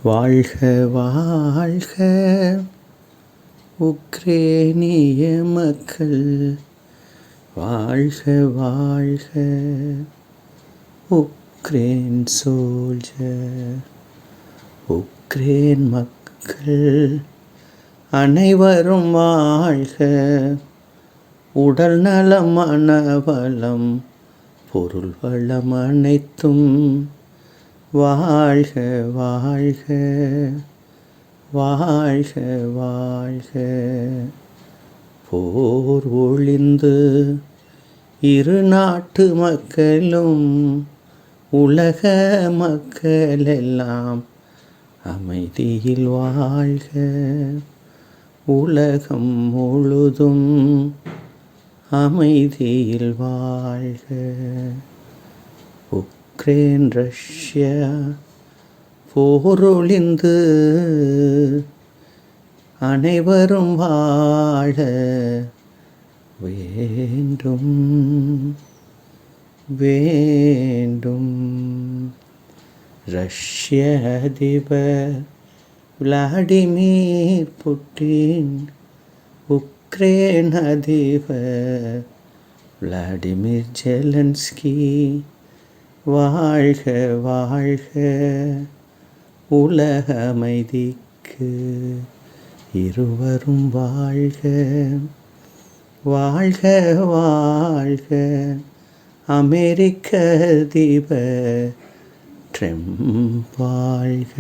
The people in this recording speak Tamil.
வாழ்க வாழ்க உக்ரேனிய மக்கள், வாழ்க வாழ்க உக்ரேன் சோல்ஜர். உக்ரேன் மக்கள் அனைவரும் வாழ்க, உடல் நலம் மனவளம் பொருள் வளம் அனைத்தும் வாழ்க வாழ்க வாழ்க வாழ்க. போர் ஒழிந்து இரு நாட்டு மக்களும் உலக மக்களெல்லாம் அமைதியில் வாழ்க, உலகம் முழுதும் அமைதியில் வாழ்க. உக்ரேன் ரஷ்யா போரொழிந்து அனைவரும் வாழ வேண்டும் வேண்டும். ரஷ்ய அதிபர் விளாடிமிர் புட்டின், உக்ரேன் அதிபர் விளாடிமிர் ஜெலன்ஸ்கி, வாழ்க வாழ்க உலக அமைதிக்கு இருவரும் வாழ்க, வாழ்க வாழ்க அமெரிக்க அதிபர் ட்ரம்ப் வாழ்க.